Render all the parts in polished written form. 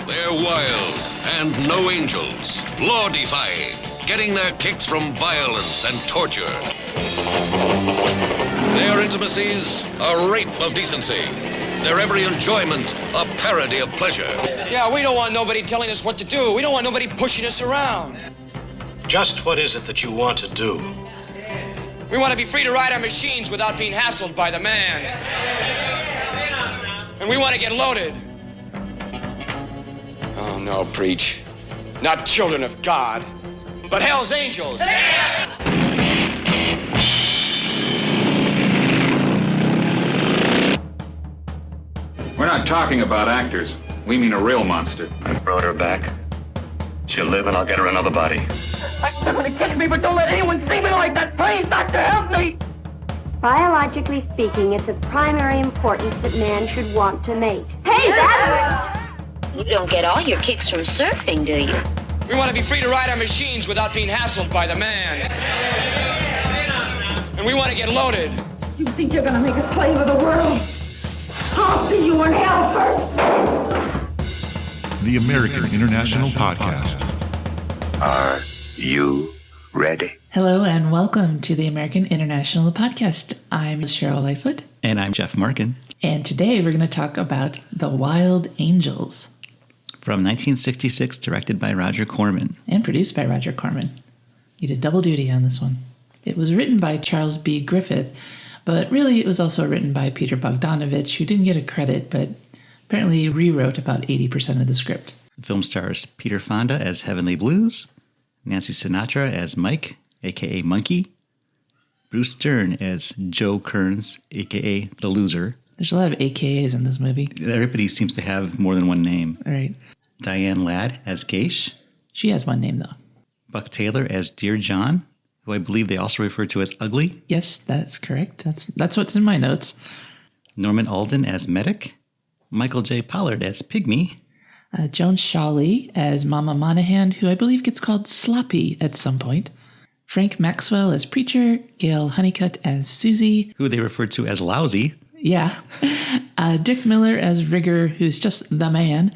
They're wild and no angels, law-defying, getting their kicks from violence and torture. Their intimacies a rape of decency. Their every enjoyment a parody of pleasure. Yeah, we don't want nobody telling us what to do. We don't want nobody pushing us around. Just what is it that you want to do? We want to be free to ride our machines without being hassled by the man. And we want to get loaded. Oh, no, preach. Not children of God, but hell's angels. We're not talking about actors. We mean a real monster. I brought her back. She'll live and I'll get her another body. They're gonna kiss me, but don't let anyone see me like that. Please, doctor, help me. Biologically speaking, it's of primary importance that man should want to mate. Hey, that's... You don't get all your kicks from surfing, do you? We want to be free to ride our machines without being hassled by the man. And we want to get loaded. You think you're gonna make a slave of the world? I'll see you in hell first. The American International Podcast. Are you ready? Hello and welcome to the American International Podcast. I'm Cheryl Lightfoot. And I'm Jeff Markin. And today we're going to talk about The Wild Angels. From 1966, directed by Roger Corman. And produced by Roger Corman. He did double duty on this one. It was written by Charles B. Griffith, but really it was also written by Peter Bogdanovich, who didn't get a credit, but apparently rewrote about 80% of the script. The film stars Peter Fonda as Heavenly Blues, Nancy Sinatra as Mike, a.k.a. Monkey, Bruce Dern as Joe Kearns, a.k.a. The Loser. There's a lot of AKAs in this movie. Everybody seems to have more than one name. All right. Diane Ladd as Gaysh. She has one name, though. Buck Taylor as Dear John, who I believe they also refer to as Ugly. Yes, that's correct. That's what's in my notes. Norman Alden as Medic. Michael J. Pollard as Pigmy. Joan Shawlee as Momma Monahan, who I believe gets called Sloppy at some point. Frank Maxwell as Preacher. Gayle Hunnicutt as Suzie, who they refer to as Lousy. Yeah. Dick Miller as Rigger, who's just the man.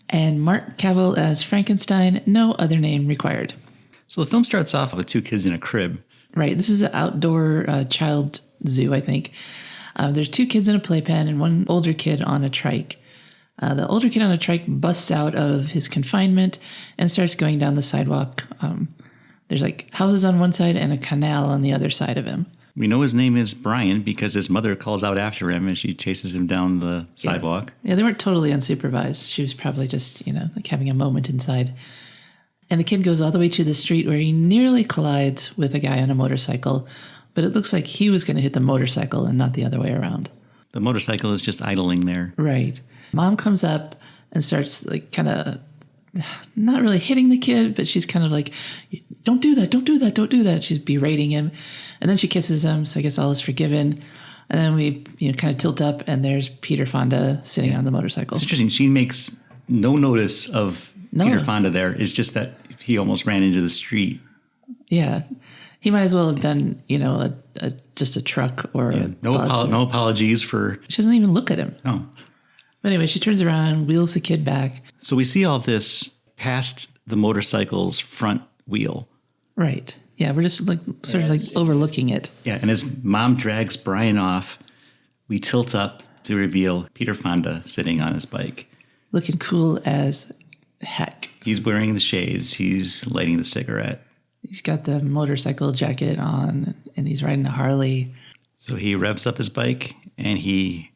And Marc Cavell as Frankenstein. No other name required. So the film starts off with two kids in a crib. Right. This is an outdoor child zoo, I think. There's two kids in a playpen and one older kid on a trike. The older kid on a trike busts out of his confinement and starts going down the sidewalk. There's like houses on one side and a canal on the other side of him. We know his name is Brian because his mother calls out after him as she chases him down the sidewalk. Yeah, they weren't totally unsupervised. She was probably just, like having a moment inside. And the kid goes all the way to the street where he nearly collides with a guy on a motorcycle, but it looks like he was going to hit the motorcycle and not the other way around. The motorcycle is just idling there. Right. Mom comes up and starts like kind of not really hitting the kid, but she's kind of like, don't do that, don't do that, don't do that. She's berating him. And then she kisses him, so I guess all is forgiven. And then we kind of tilt up, and there's Peter Fonda sitting on the motorcycle. It's interesting. She makes no notice of Peter Fonda there. It's just that he almost ran into the street. Yeah. He might as well have been, just a truck or a bus. No apologies for... She doesn't even look at him. No. But anyway, she turns around, wheels the kid back. So we see all this past the motorcycle's front wheel. Right. Yeah, we're just sort of overlooking it. Yeah, and as Mom drags Brian off, we tilt up to reveal Peter Fonda sitting on his bike. Looking cool as heck. He's wearing the shades. He's lighting the cigarette. He's got the motorcycle jacket on, and he's riding a Harley. So he revs up his bike, and he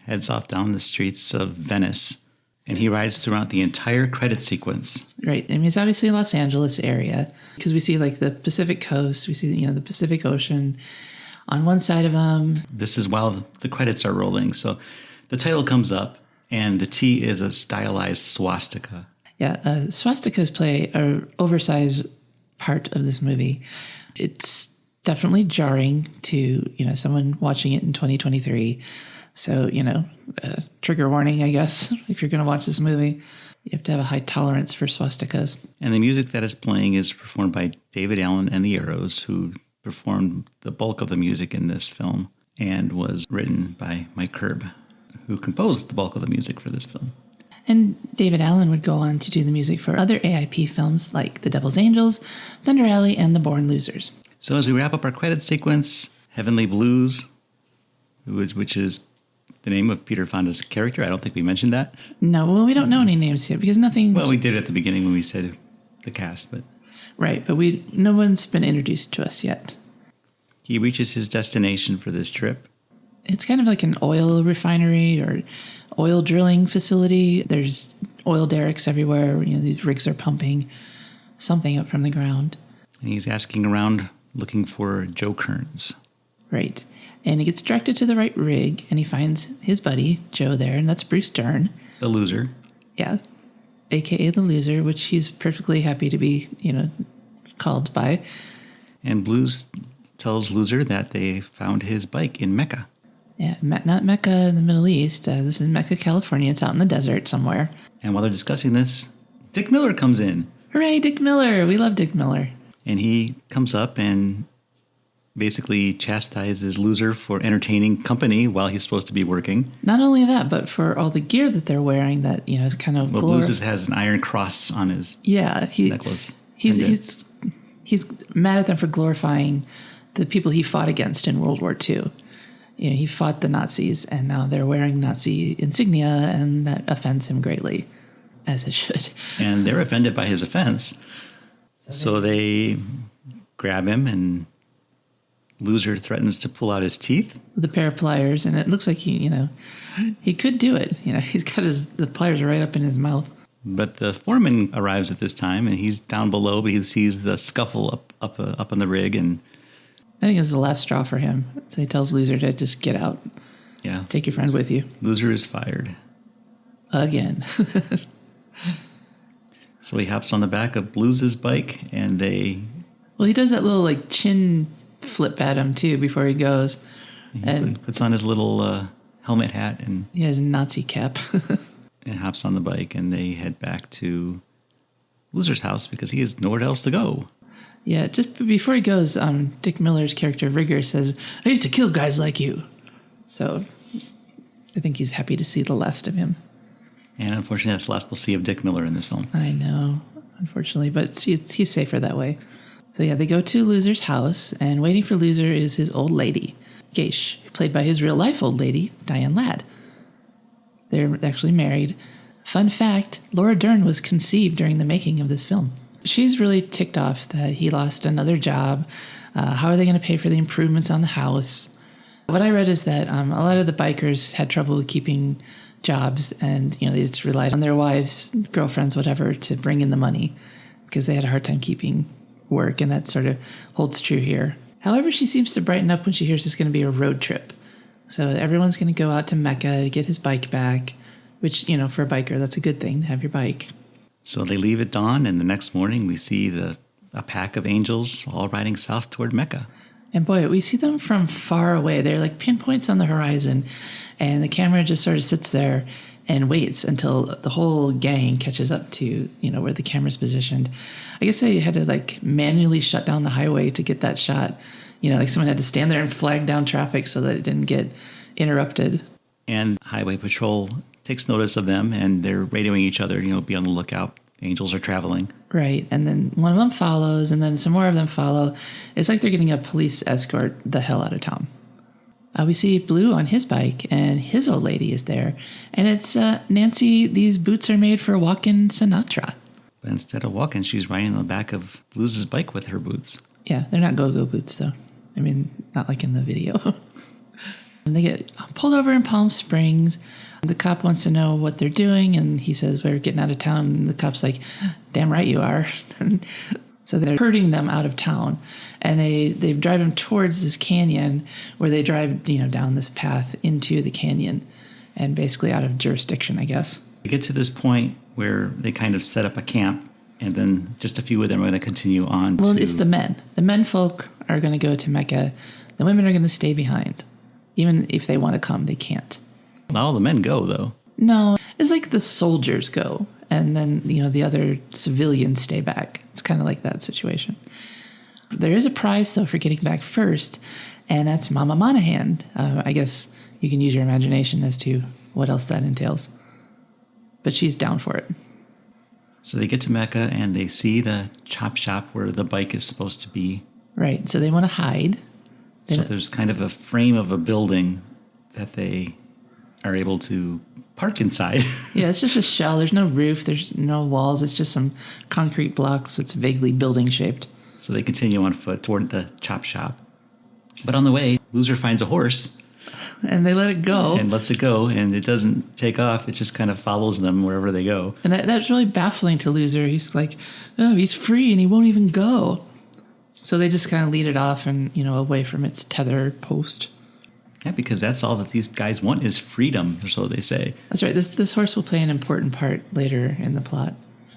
heads off down the streets of Venice, and he rides throughout the entire credit sequence. Right. I mean, it's obviously Los Angeles area, because we see like the Pacific coast, we see, the Pacific Ocean on one side of him. This is while the credits are rolling. So the title comes up, and the T is a stylized swastika. Yeah, swastikas play an oversized part of this movie. It's definitely jarring to, someone watching it in 2023. So, trigger warning, I guess, if you're going to watch this movie. You have to have a high tolerance for swastikas. And the music that is playing is performed by David Allen and the Arrows, who performed the bulk of the music in this film, and was written by Mike Curb, who composed the bulk of the music for this film. And David Allen would go on to do the music for other AIP films like The Devil's Angels, Thunder Alley, and The Born Losers. So as we wrap up our credit sequence, Heavenly Blues, which is the name of Peter Fonda's character. I don't think we mentioned that. No, well, we don't know any names here because nothing. Well, we did at the beginning when we said the cast, but right, but no one's been introduced to us yet. He reaches his destination for this trip. It's kind of like an oil refinery or oil drilling facility. There's oil derricks everywhere. These rigs are pumping something up from the ground. And he's asking around looking for Joe Kearns. Right. And he gets directed to the right rig, and he finds his buddy, Joe, there, and that's Bruce Dern. The loser. Yeah. A.K.A. the loser, which he's perfectly happy to be, called by. And Blues tells Loser that they found his bike in Mecca. Yeah, not Mecca in the Middle East. This is Mecca, California. It's out in the desert somewhere. And while they're discussing this, Dick Miller comes in. Hooray, Dick Miller. We love Dick Miller. And he comes up and basically chastises Loser for entertaining company while he's supposed to be working. Not only that, but for all the gear that they're wearing that, is kind of... Well, Blues has an iron cross on his necklace. He's mad at them for glorifying the people he fought against in World War II. He fought the Nazis, and now they're wearing Nazi insignia, and that offends him greatly, as it should. And they're offended by his offense. So they grab him, and Loser threatens to pull out his teeth with a pair of pliers, and it looks like he could do it. He's got the pliers right up in his mouth. But the foreman arrives at this time, and he's down below, but he sees the scuffle up on the rig, and I think it's the last straw for him. So he tells Loser to just get out. Yeah, take your friend with you. Loser is fired again. So he hops on the back of Blues' bike, and well, he does that little chin flip at him too before he goes. He puts on his little helmet hat, and he has a Nazi cap. And hops on the bike, and they head back to Loser's house because he has nowhere else to go. Yeah, just before he goes, Dick Miller's character Rigger says, "I used to kill guys like you." So I think he's happy to see the last of him. And unfortunately, that's the last we'll see of Dick Miller in this film. I know, unfortunately, but he's safer that way. So yeah, they go to Loser's house, and waiting for Loser is his old lady, Gaysh, played by his real-life old lady, Diane Ladd. They're actually married. Fun fact, Laura Dern was conceived during the making of this film. She's really ticked off that he lost another job. How are they going to pay for the improvements on the house? What I read is that a lot of the bikers had trouble keeping jobs, and they just relied on their wives, girlfriends, whatever, to bring in the money because they had a hard time keeping work, and that sort of holds true here. However, she seems to brighten up when she hears it's going to be a road trip. So everyone's going to go out to Mecca to get his bike back, which, for a biker, that's a good thing to have your bike. So they leave at dawn, and the next morning we see a pack of angels all riding south toward Mecca. And boy, we see them from far away. They're like pinpoints on the horizon, and the camera just sort of sits there and waits until the whole gang catches up to, where the camera's positioned. I guess they had to manually shut down the highway to get that shot. Someone had to stand there and flag down traffic so that it didn't get interrupted. And Highway Patrol takes notice of them, and they're radioing each other, be on the lookout. Angels are traveling. Right. And then one of them follows, and then some more of them follow. It's like they're getting a police escort the hell out of town. We see Blue on his bike, and his old lady is there. And it's, "Nancy, these boots are made for walking Sinatra." But instead of walking, she's riding on the back of Blues' bike with her boots. Yeah, they're not go-go boots, though. I mean, not like in the video. And they get pulled over in Palm Springs. The cop wants to know what they're doing, and he says, "We're getting out of town." And the cop's like, "Damn right you are." So they're herding them out of town, and they drive them towards this canyon where they drive, down this path into the canyon and basically out of jurisdiction, I guess. We get to this point where they kind of set up a camp, and then just a few of them are going to continue on. Well, it's the men. The men folk are going to go to Mecca. The women are going to stay behind. Even if they want to come, they can't. Not all the men go, though. No, it's like the soldiers go, and then, the other civilians stay back. It's kind of like that situation. There is a prize, though, for getting back first, and that's Momma Monahan. I guess you can use your imagination as to what else that entails. but she's down for it. So they get to Mecca and they see the chop shop where the bike is supposed to be. Right. So they want to hide. So there's kind of a frame of a building that they are able to park inside. Yeah, it's just a shell. There's no roof. There's no walls. It's just some concrete blocks that's vaguely building shaped. So they continue on foot toward the chop shop. But on the way, Loser finds a horse. And they let it go. And lets it go, and it doesn't take off. It just kind of follows them wherever they go. And that's really baffling to Loser. He's like, oh, he's free and he won't even go. So they just kind of lead it off and, away from its tether post. Yeah, because that's all that these guys want is freedom, or so they say. That's right. This horse will play an important part later in the plot.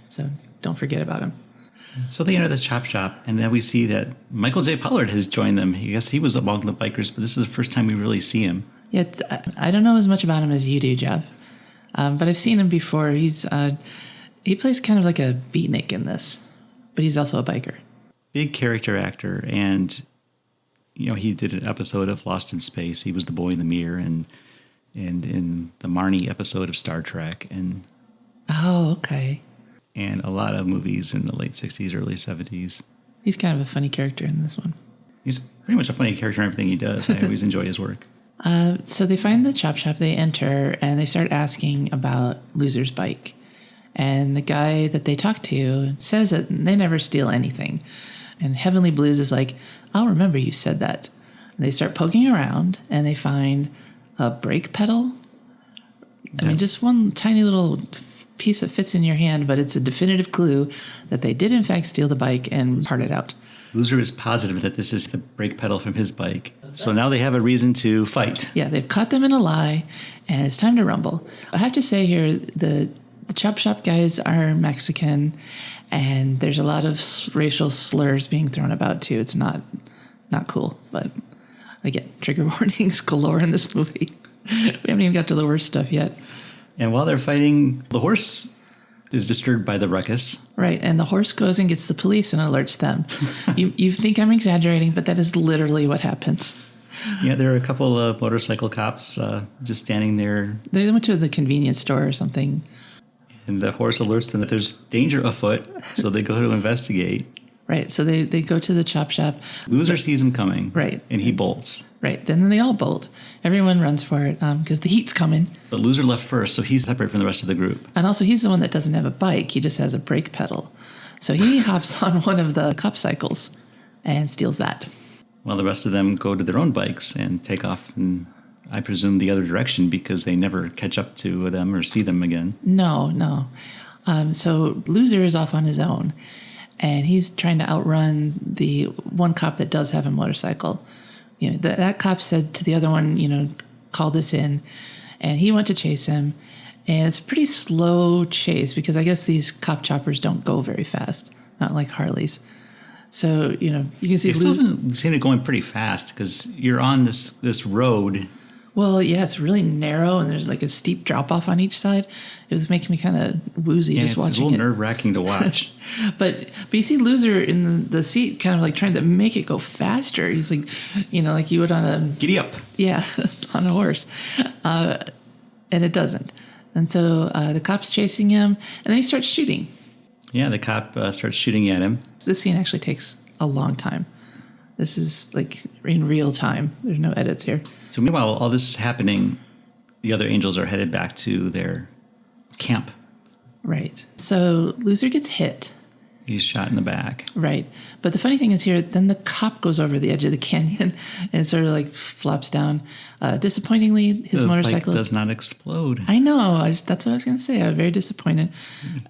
So don't forget about him. So they enter the chop shop, and then we see that Michael J. Pollard has joined them. I guess he was among the bikers, but this is the first time we really see him. Yeah, I don't know as much about him as you do, Jeff. But I've seen him before. He plays kind of like a beatnik in this, but he's also a biker. Big character actor, and he did an episode of Lost in Space. He was the boy in the mirror, and in the Marnie episode of Star Trek, and okay. And a lot of movies in the late 60s, early 70s. He's kind of a funny character in this one. He's pretty much a funny character in everything he does. I always enjoy his work. So they find the chop shop, they enter, and they start asking about Loser's bike. And the guy that they talk to says that they never steal anything. And Heavenly Blues is like, I'll remember you said that. And they start poking around, and they find a brake pedal. I mean, just one tiny little piece that fits in your hand, but it's a definitive clue that they did in fact steal the bike and part it out. Loser is positive that this is the brake pedal from his bike. So now they have a reason to fight. Yeah, they've caught them in a lie, and it's time to rumble. I have to say here, the chop shop guys are Mexican, and there's a lot of racial slurs being thrown about too. It's not cool, but again, trigger warnings galore in this movie. We haven't even got to the worst stuff yet. And while they're fighting, the horse is disturbed by the ruckus. Right, and the horse goes and gets the police and alerts them. You think I'm exaggerating, but that is literally what happens. Yeah, there are a couple of motorcycle cops just standing there. They went to the convenience store or something. And the horse alerts them that there's danger afoot, so they go to investigate. Right, so they go to the chop shop. Loser sees him coming. Right. And he bolts. Right, then they all bolt. Everyone runs for it because the heat's coming. But Loser left first, so he's separate from the rest of the group. And also, he's the one that doesn't have a bike. He just has a brake pedal. So he hops on one of the cop cycles and steals that. While the rest of them go to their own bikes and take off in, I presume, the other direction because they never catch up to them or see them again. No. So Loser is off on his own. And he's trying to outrun the one cop that does have a motorcycle. That cop said to the other one, call this in. And he went to chase him. And it's a pretty slow chase because I guess these cop choppers don't go very fast, not like Harleys. So, you can see... It doesn't seem to be going pretty fast because you're on this road. Well, yeah, it's really narrow and there's like a steep drop off on each side. It was making me kind of woozy just watching it. It's a little nerve-wracking to watch. But you see Loser in the seat kind of like trying to make it go faster. He's like, like you would on a... Giddy up. Yeah, on a horse. And it doesn't. And so the cop's chasing him and then he starts shooting. Yeah, the cop starts shooting at him. This scene actually takes a long time. This is like in real time. There's no edits here. So meanwhile, all this is happening, the other angels are headed back to their camp. Right. So Loser gets hit. He's shot in the back. Right. But the funny thing is here, then the cop goes over the edge of the canyon and sort of like flops down. Disappointingly, his motorcycle... bike does not explode. I know. That's what I was going to say. I was very disappointed.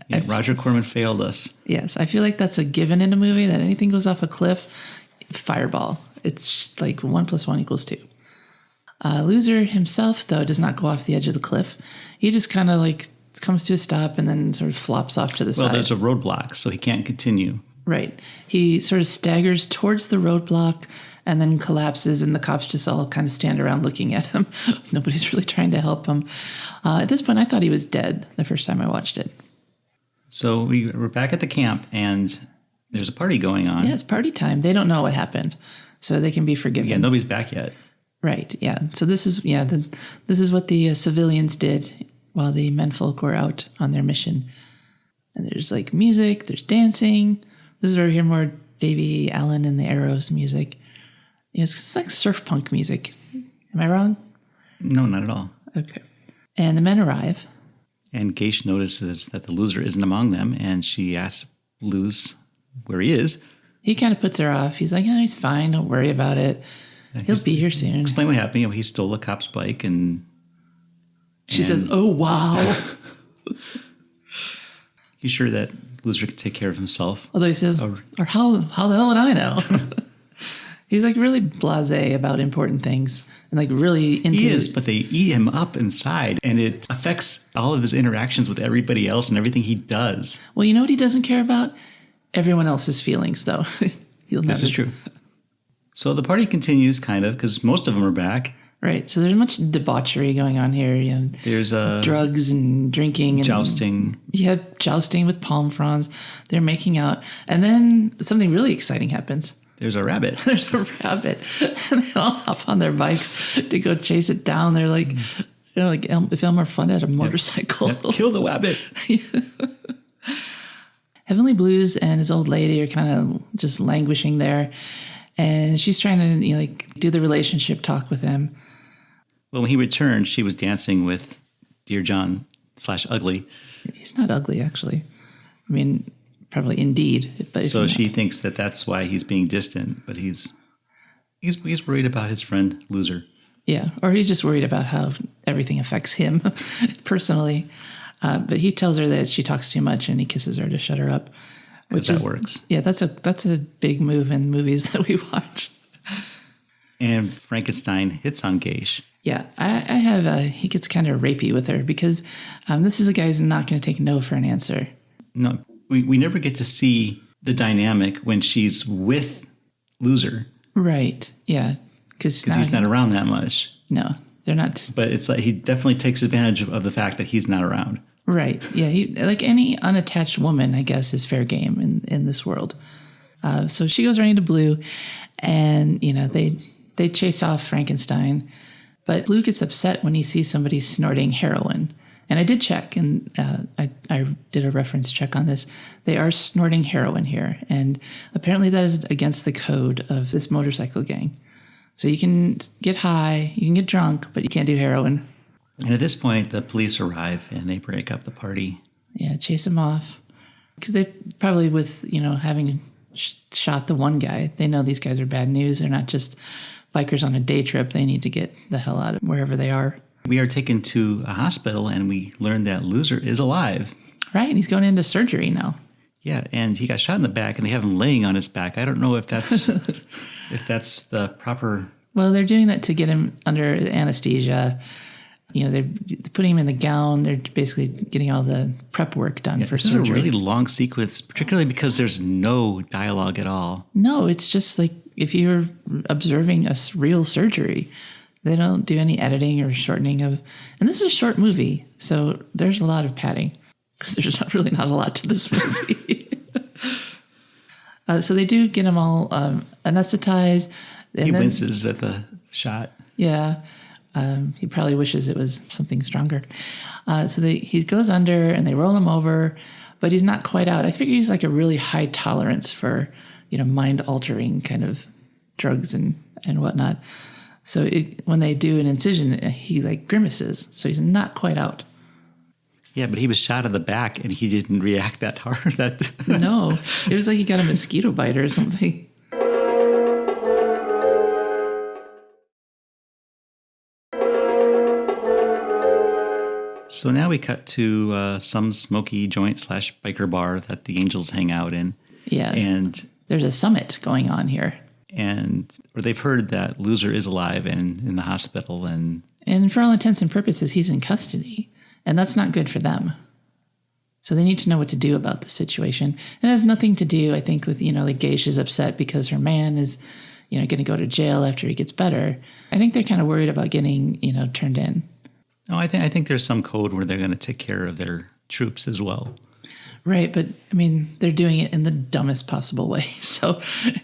Yeah, Roger Corman failed us. Yes. I feel like that's a given in a movie, that anything goes off a cliff, fireball. It's just like 1 + 1 = 2. Loser himself, though, does not go off the edge of the cliff. He just kind of like comes to a stop and then sort of flops off to the side. Well, there's a roadblock, so he can't continue. Right. He sort of staggers towards the roadblock and then collapses, and the cops just all kind of stand around looking at him. Nobody's really trying to help him. At this point, I thought he was dead the first time I watched it. So we're back at the camp, and there's a party going on. Yeah, it's party time. They don't know what happened, so they can be forgiven. Yeah, nobody's back yet. Right, yeah. So this is this is what the civilians did while the menfolk were out on their mission. And there's like music, there's dancing. This is where we hear more Davy Allen and the Arrows music. It's like surf punk music. Am I wrong? No, not at all. Okay. And the men arrive. And Gaysh notices that the loser isn't among them, and she asks Luz where he is. He kind of puts her off. He's like, oh, he's fine. Don't worry about it. He'll be here soon. Explain what happened. You know, he stole a cop's bike, and she says, oh, wow. He's sure that loser can take care of himself. Although he says, or how the hell would I know? He's like really blasé about important things and like really into He is, but they eat him up inside, and it affects all of his interactions with everybody else and everything he does. Well, you know what he doesn't care about? Everyone else's feelings, though. This is true. So the party continues, kind of, because most of them are back. Right. So there's much debauchery going on here. You know, there's drugs and drinking. And, jousting. Yeah, jousting with palm fronds. They're making out. And then something really exciting happens. There's a rabbit. There's a rabbit. And they all hop on their bikes to go chase it down. They're like, you know, like if Elmer Fudd had a motorcycle. Yep. Kill the rabbit. Heavenly Blues and his old lady are kind of just languishing there. And she's trying to, you know, like do the relationship talk with him. Well, when he returned, she was dancing with Dear John / Ugly. He's not ugly, actually. I mean, probably indeed. But so she thinks that that's why he's being distant, but he's worried about his friend Loser. Yeah, or he's just worried about how everything affects him personally. But he tells her that she talks too much, and he kisses her to shut her up. Which that works. Yeah, that's a big move in movies that we watch. And Frankenstein hits on Gaysh. Yeah, he gets kind of rapey with her because this is a guy who's not going to take no for an answer. No, we never get to see the dynamic when she's with Loser. Right, yeah. Because he's not around that much. No, they're not. But it's like he definitely takes advantage of the fact that he's not around. Right, yeah. Like any unattached woman, I guess, is fair game in this world. So she goes running to Blue, and, you know, they chase off Frankenstein. But Blue gets upset when he sees somebody snorting heroin. And I did check, and I did a reference check on this. They are snorting heroin here. And apparently that is against the code of this motorcycle gang. So you can get high, you can get drunk, but you can't do heroin. And at this point, the police arrive, and they break up the party. Yeah, chase him off. Because they probably, with, you know, having shot the one guy, they know these guys are bad news. They're not just bikers on a day trip. They need to get the hell out of wherever they are. We are taken to a hospital, and we learn that Loser is alive. Right, and he's going into surgery now. Yeah, and he got shot in the back, and they have him laying on his back. I don't know if that's if that's the proper... Well, they're doing that to get him under anesthesia. You know, they're putting him in the gown. They're basically getting all the prep work done for surgery. This is a really long sequence, particularly because there's no dialogue at all. No, it's just like if you're observing a real surgery. They don't do any editing or shortening of... And this is a short movie, so there's a lot of padding. Because there's not a lot to this movie. So they do get him all anesthetized. He winces at the shot. Yeah. He probably wishes it was something stronger. So he goes under, and they roll him over, but he's not quite out. I figure he's like a really high tolerance for, you know, mind-altering kind of drugs and whatnot. So when they do an incision, he like grimaces. So he's not quite out. Yeah, but he was shot in the back, and he didn't react that hard. No, it was like he got a mosquito bite or something. So now we cut to some smoky joint / biker bar that the Angels hang out in. Yeah, and there's a summit going on here. Or they've heard that Loser is alive and in the hospital. And for all intents and purposes, he's in custody. And that's not good for them. So they need to know what to do about the situation. It has nothing to do, I think, with, you know, like Gaysh is upset because her man is, you know, going to go to jail after he gets better. I think they're kind of worried about getting, you know, turned in. No, I think there's some code where they're going to take care of their troops as well. Right, but I mean, they're doing it in the dumbest possible way. So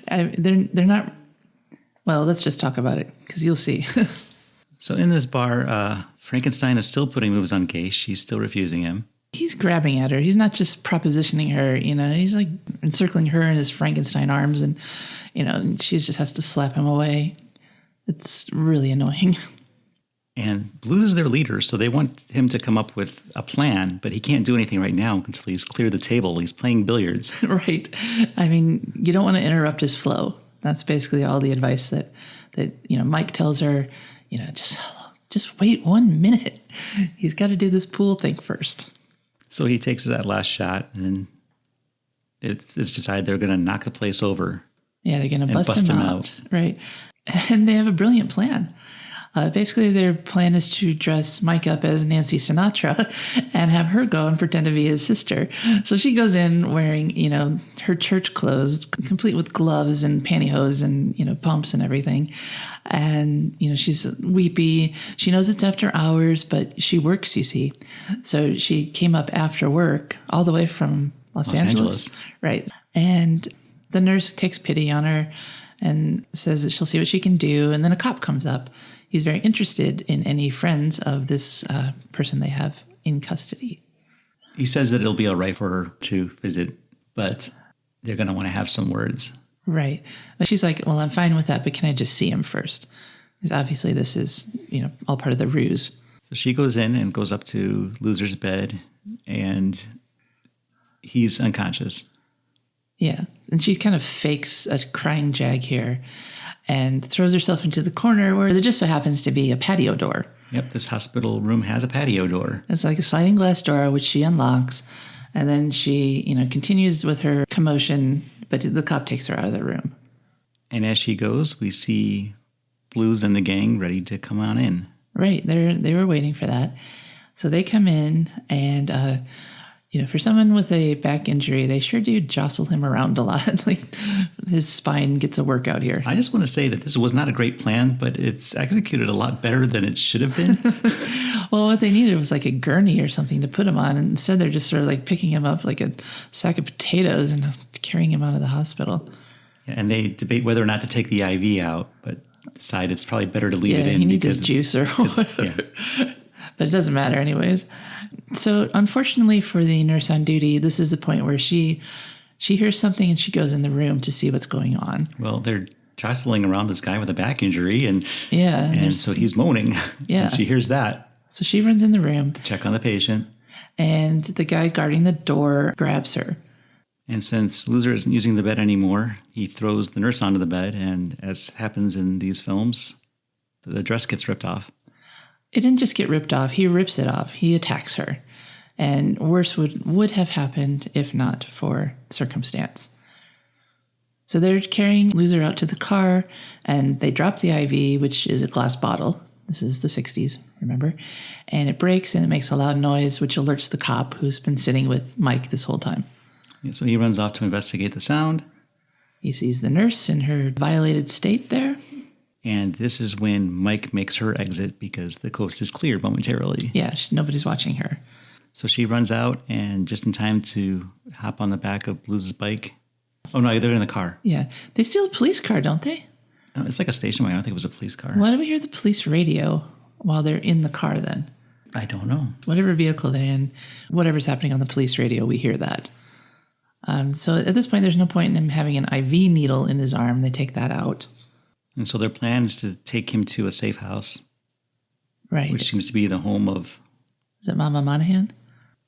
they're not. Well, let's just talk about it because you'll see. So in this bar, Frankenstein is still putting moves on Gaysh. She's still refusing him. He's grabbing at her. He's not just propositioning her, he's like encircling her in his Frankenstein arms and, and she just has to slap him away. It's really annoying. And Blues is their leader, so they want him to come up with a plan, but he can't do anything right now until he's cleared the table. He's playing billiards. Right. I mean, you don't want to interrupt his flow. That's basically all the advice that Mike tells her, just wait 1 minute. He's got to do this pool thing first. So he takes that last shot, and it's decided they're going to knock the place over. Yeah, they're going to bust him out. Right. And they have a brilliant plan. Basically, their plan is to dress Mike up as Nancy Sinatra and have her go and pretend to be his sister. So she goes in wearing, her church clothes, complete with gloves and pantyhose and, pumps and everything. And, she's weepy. She knows it's after hours, but she works, you see. So she came up after work all the way from Los Angeles. Right. And the nurse takes pity on her and says that she'll see what she can do. And then a cop comes up. He's very interested in any friends of this person they have in custody. He says that it'll be all right for her to visit, but they're going to want to have some words. Right. But she's like, well, I'm fine with that, but can I just see him first? Because obviously this is, all part of the ruse. So she goes in and goes up to Loser's bed, and he's unconscious. Yeah. And she kind of fakes a crying jag here and throws herself into the corner where there just so happens to be a patio door. Yep, this hospital room has a patio door. It's like a sliding glass door, which she unlocks. And then she, continues with her commotion, but the cop takes her out of the room. And as she goes, we see Blues and the gang ready to come on in. Right, they were waiting for that. So they come in and... for someone with a back injury, they sure do jostle him around a lot. Like his spine gets a workout here. I just want to say that this was not a great plan, but it's executed a lot better than it should have been. Well, what they needed was like a gurney or something to put him on. And instead, they're just sort of like picking him up like a sack of potatoes and carrying him out of the hospital. Yeah, and they debate whether or not to take the IV out, but decide it's probably better to leave it in. He needs his juice or whatever. Yeah. But it doesn't matter anyways. So unfortunately for the nurse on duty, this is the point where she hears something and she goes in the room to see what's going on. Well, they're jostling around this guy with a back injury and so he's moaning. Yeah. And she hears that. So she runs in the room to check on the patient. And the guy guarding the door grabs her. And since Loser isn't using the bed anymore, he throws the nurse onto the bed, and as happens in these films, the dress gets ripped off. It didn't just get ripped off. He rips it off. He attacks her. And worse would have happened if not for circumstance. So they're carrying Loser out to the car, and they drop the IV, which is a glass bottle. This is the 60s, remember? And it breaks, and it makes a loud noise, which alerts the cop who's been sitting with Mike this whole time. Yeah, so he runs off to investigate the sound. He sees the nurse in her violated state there. And this is when Mike makes her exit because the coast is cleared momentarily. Yeah, nobody's watching her. So she runs out and just in time to hop on the back of Blues' bike. Oh, no, they're in the car. Yeah. They steal a police car, don't they? No, it's like a station wagon. I don't think it was a police car. Why do we hear the police radio while they're in the car then? I don't know. Whatever vehicle they're in, whatever's happening on the police radio, we hear that. So at this point, there's no point in him having an IV needle in his arm. They take that out. And so their plan is to take him to a safe house. Right. Which seems to be the home of... Is it Momma Monahan?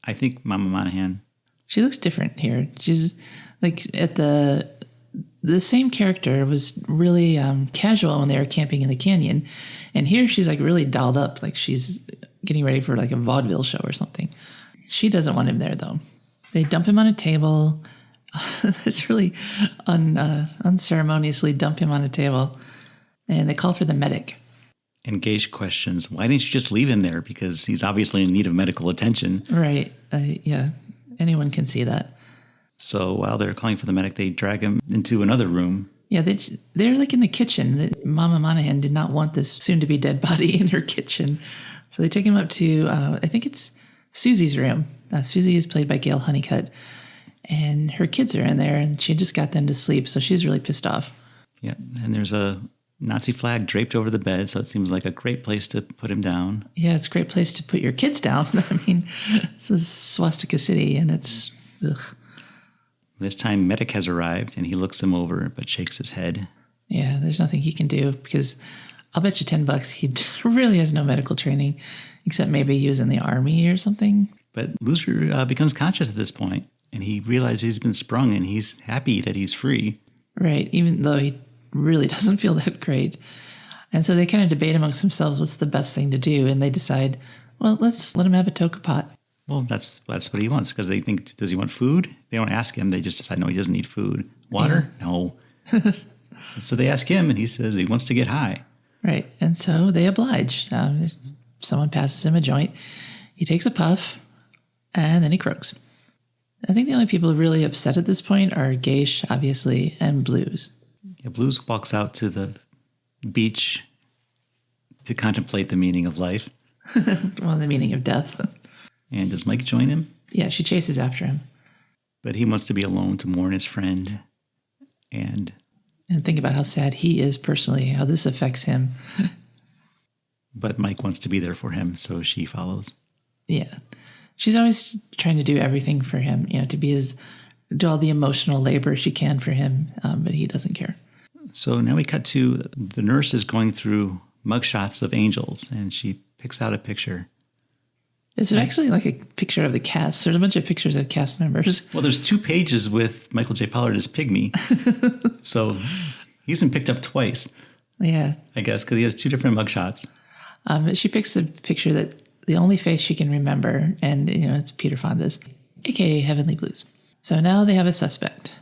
I think Momma Monahan. She looks different here. She's like at the same character was really casual when they were camping in the canyon. And here she's like really dolled up. Like she's getting ready for like a vaudeville show or something. She doesn't want him there though. They dump him on a table. It's really unceremoniously dump him on a table. And they call for the medic. And Gaysh questions, why didn't you just leave him there? Because he's obviously in need of medical attention. Right. Yeah. Anyone can see that. So while they're calling for the medic, they drag him into another room. Yeah, they're like in the kitchen. Momma Monahan did not want this soon-to-be dead body in her kitchen. So they take him up to, I think it's Susie's room. Suzie is played by Gayle Hunnicutt. And her kids are in there, and she just got them to sleep, so she's really pissed off. Yeah, and there's a Nazi flag draped over the bed, so it seems like a great place to put him down. Yeah, it's a great place to put your kids down. I mean, it's a swastika city, and it's... Ugh. This time, Medic has arrived, and he looks him over, but shakes his head. Yeah, there's nothing he can do, because I'll bet you $10 he really has no medical training, except maybe he was in the army or something. But Loser becomes conscious at this point, and he realizes he's been sprung, and he's happy that he's free. Right, even though he really doesn't feel that great. And so they kind of debate amongst themselves what's the best thing to do, and they decide, well, let's let him have a toka pot. Well, that's what he wants, because they think, does he want food? They don't ask him. They just decide, no, he doesn't need food. Water? Yeah. No. So they ask him, and he says he wants to get high. Right, and so they oblige. Someone passes him a joint. He takes a puff, and then he croaks. I think the only people really upset at this point are Gaysh, obviously, and Blues. Yeah, Blues walks out to the beach to contemplate the meaning of life. Well, the meaning of death. And does Mike join him? Yeah, she chases after him. But he wants to be alone to mourn his friend. And think about how sad he is personally, how this affects him. But Mike wants to be there for him, so she follows. Yeah. She's always trying to do everything for him, do all the emotional labor she can for him, but he doesn't care. So now we cut to the nurse is going through mugshots of angels, and she picks out a picture. It's actually like a picture of the cast. There's a bunch of pictures of cast members. Well, there's 2 pages with Michael J. Pollard as Pigmy. So he's been picked up twice. Yeah. I guess, because he has 2 different mugshots. She picks a picture that the only face she can remember, and, it's Peter Fonda's, a.k.a. Heavenly Blues. So now they have a suspect.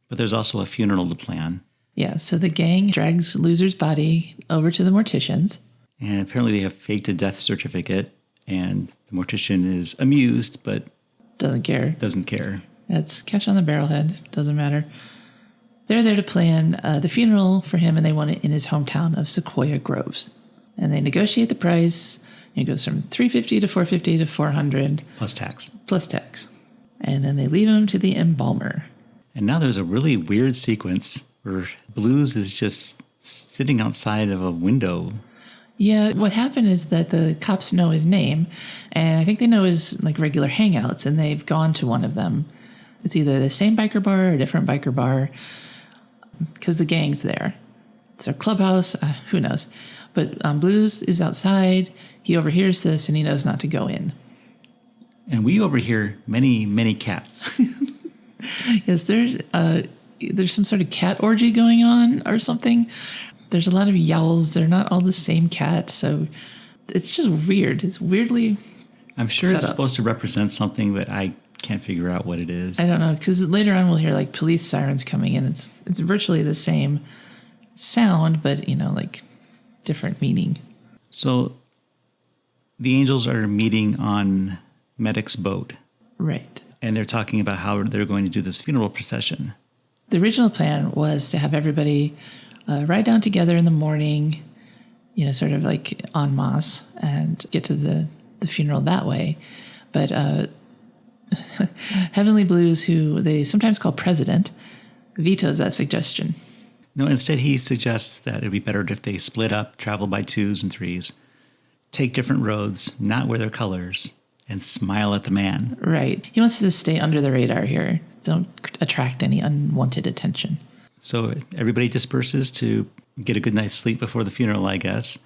But there's also a funeral to plan. Yeah, so the gang drags Loser's body over to the mortician's. And apparently they have faked a death certificate, and the mortician is amused, but doesn't care. It's catch on the barrelhead. Doesn't matter. They're there to plan the funeral for him, and they want it in his hometown of Sequoia Groves. And they negotiate the price. It goes from $350 to $450 to $400. Plus tax. And then they leave him to the embalmer. And now there's a really weird sequence where Blues is just sitting outside of a window. Yeah, what happened is that the cops know his name, and I think they know his regular hangouts, and they've gone to one of them. It's either the same biker bar or a different biker bar, because the gang's there. It's their clubhouse, who knows. But Blues is outside, he overhears this, and he knows not to go in. And we overhear many, many cats. Yes, there's some sort of cat orgy going on or something. There's a lot of yowls. They're not all the same cat, so it's just weird. It's weirdly I'm sure it's supposed to represent something, but I can't figure out what it is. I don't know, because later on we'll hear police sirens coming in. It's virtually the same sound, but different meaning. So the angels are meeting on Medic's boat. Right. And they're talking about how they're going to do this funeral procession. The original plan was to have everybody ride down together in the morning, sort of en masse, and get to the funeral that way. But Heavenly Blues, who they sometimes call President, vetoes that suggestion. No, instead he suggests that it'd be better if they split up, travel by 2s and 3s, take different roads, not wear their colors, and smile at the man. Right. He wants to stay under the radar here. Don't attract any unwanted attention. So everybody disperses to get a good night's sleep before the funeral, I guess.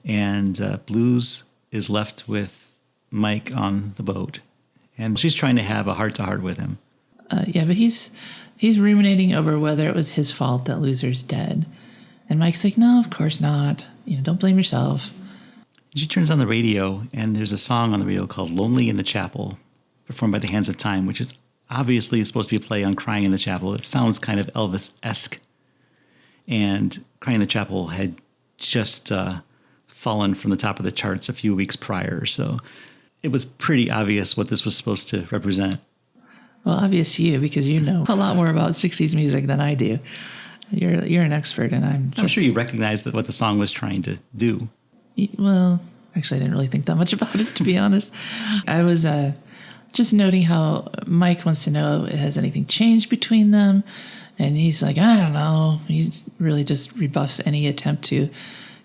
And Blues is left with Mike on the boat. And she's trying to have a heart-to-heart with him. Yeah, but he's ruminating over whether it was his fault that Loser's dead. And Mike's like, no, of course not. Don't blame yourself. She turns on the radio, and there's a song on the radio called Lonely in the Chapel, performed by the Hands of Time, which is obviously supposed to be a play on Crying in the Chapel. It sounds kind of Elvis-esque. And Crying in the Chapel had just fallen from the top of the charts a few weeks prior, so it was pretty obvious what this was supposed to represent. Well, obvious to you, because you know a lot more about 60s music than I do. You're an expert, and I'm sure you recognize what the song was trying to do. Well, actually, I didn't really think that much about it, to be honest. I was just noting how Mike wants to know, has anything changed between them? And he's like, I don't know. He really just rebuffs any attempt to,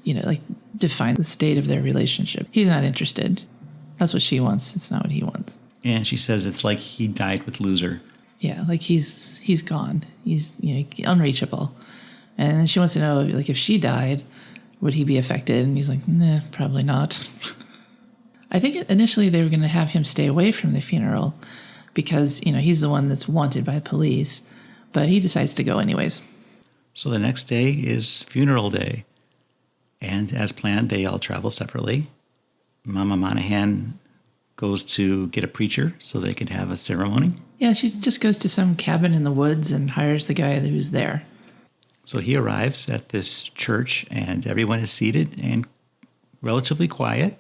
like define the state of their relationship. He's not interested. That's what she wants. It's not what he wants. And she says it's like he died with Loser. Yeah, like he's gone. He's unreachable. And then she wants to know, like, if she died, would he be affected? And he's like, nah, probably not. I think initially they were going to have him stay away from the funeral because, he's the one that's wanted by police. But he decides to go anyways. So the next day is funeral day. And as planned, they all travel separately. Mama Monahan goes to get a preacher so they could have a ceremony. Yeah, she just goes to some cabin in the woods and hires the guy who's there. So he arrives at this church and everyone is seated and relatively quiet.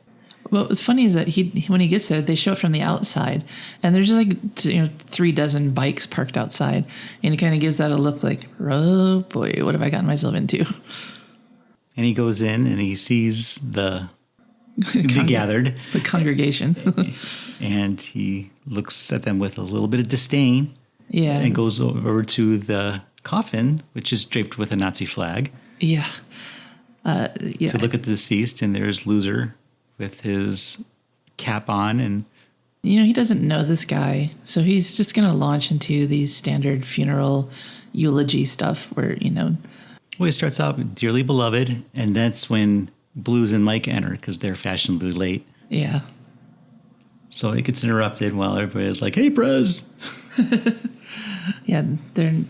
What was funny is that when he gets there, they show it from the outside, and there's just like 3 dozen bikes parked outside, and it kind of gives that a look like, oh boy, what have I gotten myself into? And he goes in and he sees the gathered, the congregation, and he looks at them with a little bit of disdain. Yeah, and goes over to the coffin, which is draped with a Nazi flag. Yeah, to look at the deceased, and there's Loser with his cap on, and he doesn't know this guy, so he's just going to launch into these standard funeral eulogy stuff where well, he starts out with "Dearly Beloved," and that's when Blues and Mike enter because they're fashionably late. Yeah, so it gets interrupted while everybody's like, "Hey, Prez." Yeah, there's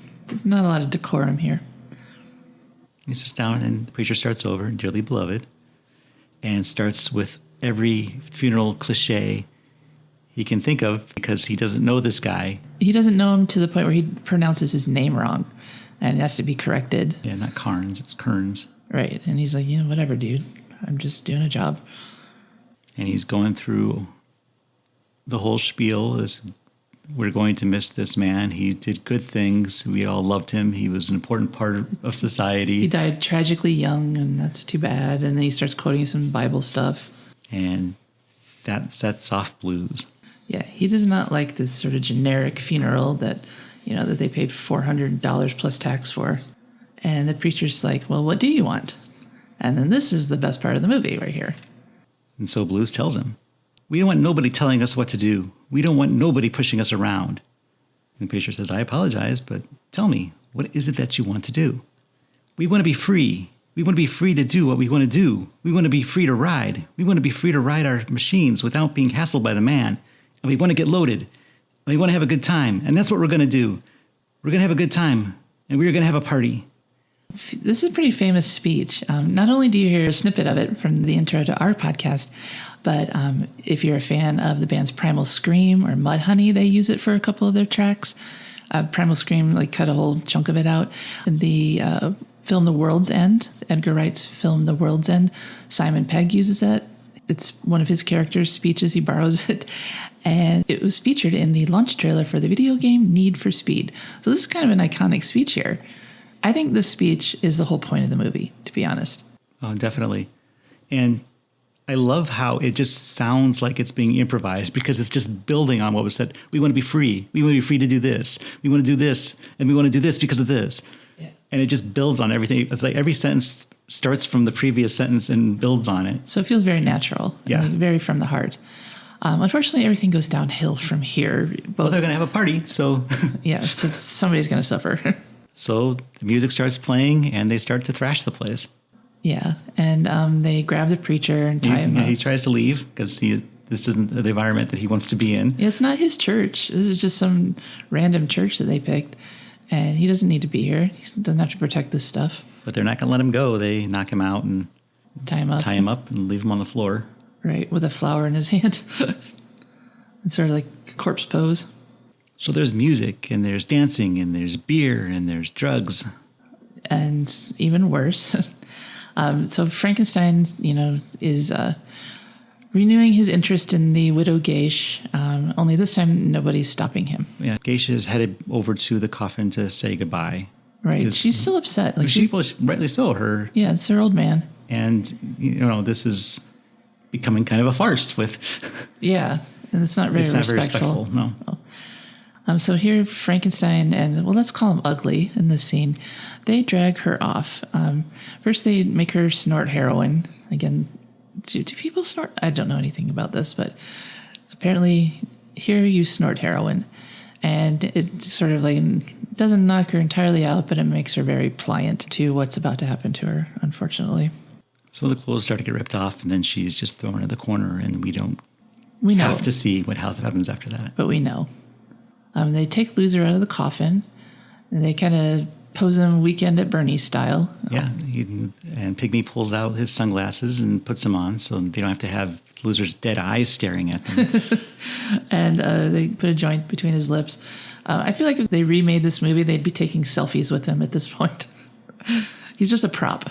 not a lot of decorum here. He sits down, and the preacher starts over, "Dearly Beloved," and starts with every funeral cliche he can think of because he doesn't know this guy. He doesn't know him to the point where he pronounces his name wrong and it has to be corrected. Yeah, not Kearns, it's Kearns. Right. And he's like, yeah, whatever, dude. I'm just doing a job. And he's going through the whole spiel. We're going to miss this man. He did good things. We all loved him. He was an important part of society. He died tragically young, and that's too bad. And then he starts quoting some Bible stuff. And that sets off Blues. Yeah, he does not like this sort of generic funeral that, that they paid $400 plus tax for. And the preacher's like, well, what do you want? And then this is the best part of the movie right here. And so Blues tells him, we don't want nobody telling us what to do. We don't want nobody pushing us around. And the preacher says, I apologize, but tell me, what is it that you want to do? We want to be free. We want to be free to do what we want to do. We want to be free to ride. We want to be free to ride our machines without being hassled by the man. And we want to get loaded. And we want to have a good time. And that's what we're going to do. We're going to have a good time. And we're going to have a party. This is a pretty famous speech. Not only do you hear a snippet of it from the intro to our podcast, but if you're a fan of the bands Primal Scream or Mudhoney, they use it for a couple of their tracks. Primal Scream cut a whole chunk of it out. In the film The World's End, Edgar Wright's film The World's End, Simon Pegg uses that. It's one of his character's speeches. He borrows it. And it was featured in the launch trailer for the video game Need for Speed. So this is kind of an iconic speech here. I think this speech is the whole point of the movie, to be honest. Oh, definitely. And I love how it just sounds like it's being improvised because it's just building on what was said. We want to be free. We want to be free to do this. We want to do this. And we want to do this because of this. Yeah. And it just builds on everything. It's like every sentence starts from the previous sentence and builds on it. So it feels very natural. Yeah. Very from the heart. Unfortunately, everything goes downhill from here. Well, they're going to have a party, so... Yeah, so somebody's going to suffer. So the music starts playing, and they start to thrash the place. Yeah, and they grab the preacher and tie him up. He tries to leave because this isn't the environment that he wants to be in. Yeah, it's not his church. This is just some random church that they picked, and he doesn't need to be here. He doesn't have to protect this stuff. But they're not going to let him go. They knock him out and tie him up and leave him on the floor. Right, with a flower in his hand. It's sort of like corpse pose. So there's music, and there's dancing, and there's beer, and there's drugs. And even worse. So Frankenstein, is renewing his interest in the widow Gaysh, only this time nobody's stopping him. Yeah, Gaysh is headed over to the coffin to say goodbye. Right, she's still upset. Rightly so. Yeah, it's her old man. And, this is becoming kind of a farce with... Yeah, And it's not very respectful. No. So here, Frankenstein and, well, let's call him Ugly in this scene, they drag her off. First, they make her snort heroin. Again, do people snort? I don't know anything about this, but apparently here you snort heroin. And it sort of like doesn't knock her entirely out, but it makes her very pliant to what's about to happen to her, unfortunately. So the clothes start to get ripped off, and then she's just thrown in the corner, and we know. Have to see what happens after that. But we know. They take Loser out of the coffin, and they kind of pose him Weekend at Bernie's style. Yeah, and Pigmy pulls out his sunglasses and puts them on, so they don't have to have Loser's dead eyes staring at them. And they put a joint between his lips. I feel like if they remade this movie, they'd be taking selfies with him at this point. He's just a prop.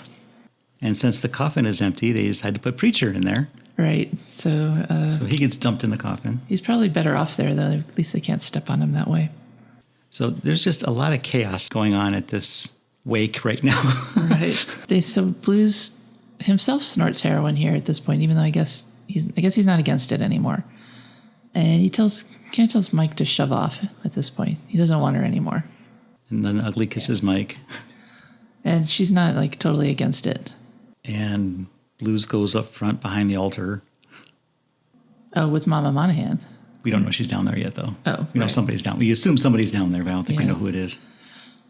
And since the coffin is empty, they decide to put Preacher in there. Right, so he gets dumped in the coffin. He's probably better off there, though. At least they can't step on him that way. So there's just a lot of chaos going on at this wake right now. Right. So Blues himself snorts heroin here at this point, even though I guess he's not against it anymore. And he tells Mike to shove off at this point. He doesn't want her anymore. And then Ugly kisses Mike. And she's not like totally against it. And Blues goes up front behind the altar. Oh, with Mama Monahan. We don't know she's down there yet, though. Oh, we know somebody's down. We assume somebody's down there, but I don't think we know who it is.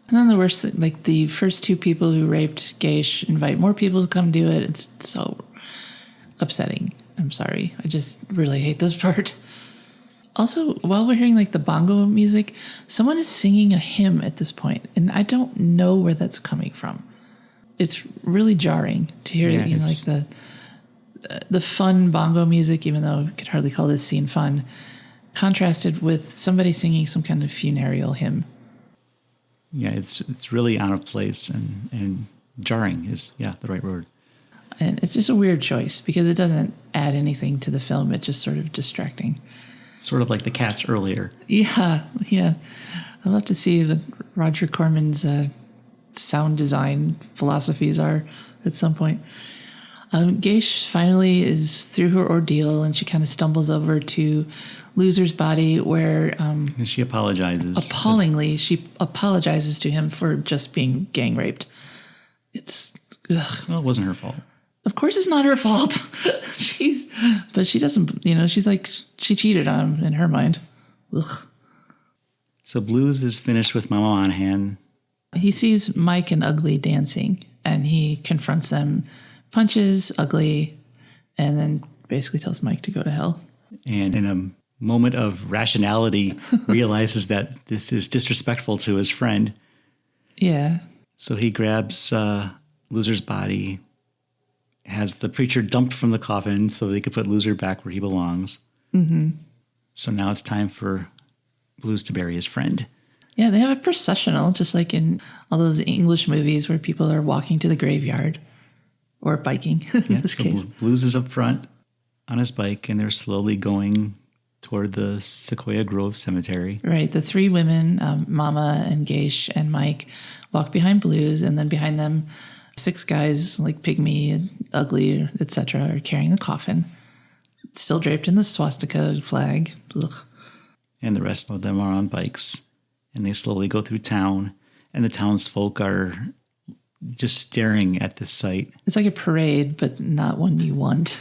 And then the worst thing, like the first two people who raped Gaysh invite more people to come do it. It's so upsetting. I'm sorry. I just really hate this part. Also, while we're hearing like the bongo music, someone is singing a hymn at this point, and I don't know where that's coming from. It's really jarring to hear, like the fun bongo music, even though I could hardly call this scene fun, contrasted with somebody singing some kind of funereal hymn. Yeah, it's really out of place and jarring is the right word. And it's just a weird choice because it doesn't add anything to the film. It's just sort of distracting. Sort of like the Cats earlier. Yeah. I'll have to see what Roger Corman's sound design philosophies are at some point. Gaysh finally is through her ordeal, and she kind of stumbles over to Loser's body where... and she apologizes. Appallingly, she apologizes to him for just being gang raped. It's... Ugh. Well, it wasn't her fault. Of course it's not her fault. But she doesn't, she's like, she cheated on him in her mind. Ugh. So Blues is finished with Momma Monahan. He sees Mike and Ugly dancing, and he confronts them, punches Ugly, and then basically tells Mike to go to hell. And in a moment of rationality, realizes that this is disrespectful to his friend. Yeah. So he grabs Loser's body, has the preacher dumped from the coffin so they could put Loser back where he belongs. Mm-hmm. So now it's time for Blues to bury his friend. Yeah, they have a processional, just like in all those English movies where people are walking to the graveyard or biking in this case. Blues is up front on his bike, and they're slowly going toward the Sequoia Grove Cemetery. Right. The three women, Momma and Gaysh and Mike, walk behind Blues, and then behind them, 6 guys like Pigmy and Ugly, etc., are carrying the coffin, still draped in the swastika flag. Ugh. And the rest of them are on bikes, and they slowly go through town, and the townsfolk are just staring at this sight. It's like a parade, but not one you want.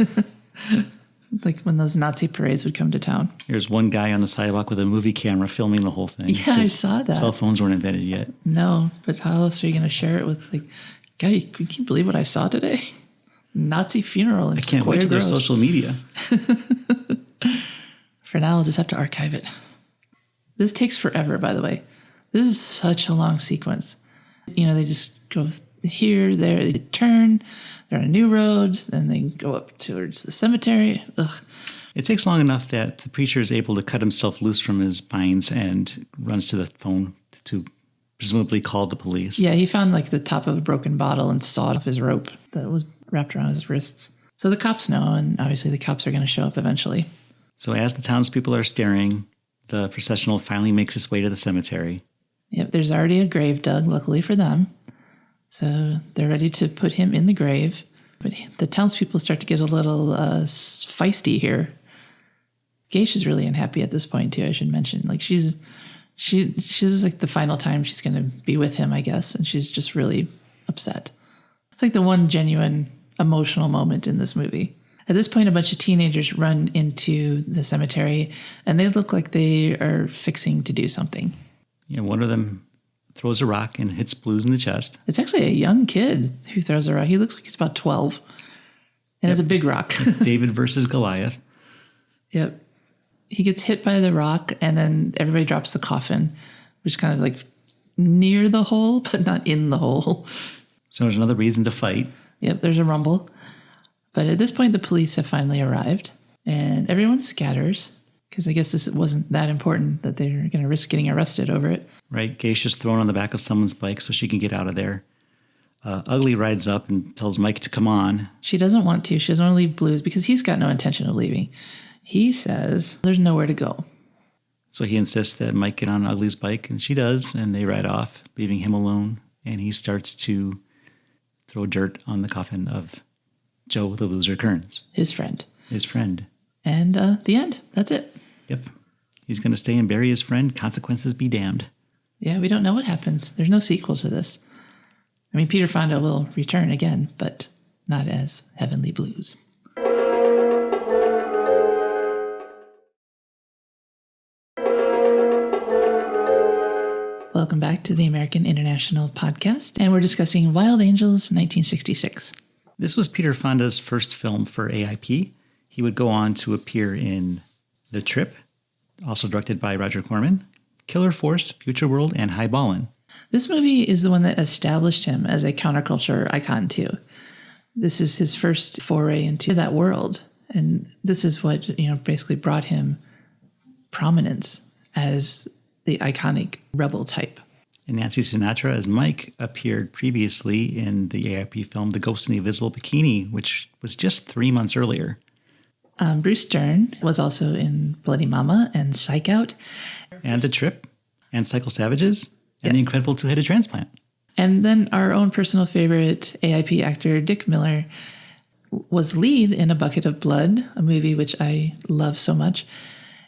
It's like when those Nazi parades would come to town. There's one guy on the sidewalk with a movie camera filming the whole thing. Yeah, I saw that. Cell phones weren't invented yet. No, but how else are you going to share it with, like, God, can you believe what I saw today? Nazi funeral in I can't wait for their social media. For now, I'll just have to archive it. This takes forever, by the way. This is such a long sequence. They just go here, there, they turn, they're on a new road, then they go up towards the cemetery. Ugh. It takes long enough that the preacher is able to cut himself loose from his binds and runs to the phone to presumably call the police. Yeah, he found like the top of a broken bottle and sawed off his rope that was wrapped around his wrists. So the cops know, and obviously the cops are going to show up eventually. So as the townspeople are staring, the processional finally makes its way to the cemetery. Yep, there's already a grave dug, luckily for them. So they're ready to put him in the grave. But the townspeople start to get a little feisty here. Gaysh is really unhappy at this point too, I should mention. Like she's like the final time she's going to be with him, I guess. And she's just really upset. It's like the one genuine emotional moment in this movie. At this point, a bunch of teenagers run into the cemetery and they look like they are fixing to do something. Yeah, one of them throws a rock and hits Blues in the chest. It's actually a young kid who throws a rock. He looks like he's about 12. And it's a big rock. David versus Goliath. Yep. He gets hit by the rock and then everybody drops the coffin, which is kind of like near the hole, but not in the hole. So there's another reason to fight. Yep, there's a rumble. But at this point, the police have finally arrived and everyone scatters because I guess this wasn't that important that they're going to risk getting arrested over it. Right. Gaysh is thrown on the back of someone's bike so she can get out of there. Ugly rides up and tells Mike to come on. She doesn't want to. She doesn't want to leave Blues because he's got no intention of leaving. He says there's nowhere to go. So he insists that Mike get on Ugly's bike, and she does, and they ride off, leaving him alone. And he starts to throw dirt on the coffin of Joe the Loser Kearns. His friend. His friend. And the end. That's it. Yep. He's going to stay and bury his friend. Consequences be damned. Yeah, we don't know what happens. There's no sequel to this. I mean, Peter Fonda will return again, but not as Heavenly Blues. Welcome back to the American International Podcast, and we're discussing Wild Angels 1966. This was Peter Fonda's first film for AIP. He would go on to appear in The Trip, also directed by Roger Corman, Killer Force, Future World, and Highballin'. This movie is the one that established him as a counterculture icon, too. This is his first foray into that world, and this is what, basically brought him prominence as the iconic rebel type. And Nancy Sinatra as Mike appeared previously in the AIP film The Ghost in the Invisible Bikini, which was just 3 months earlier. Bruce Dern was also in Bloody Momma and Psych Out. And The Trip, and Cycle Savages, and The Incredible Two-Headed Transplant. And then our own personal favorite AIP actor, Dick Miller, was lead in A Bucket of Blood, a movie which I love so much.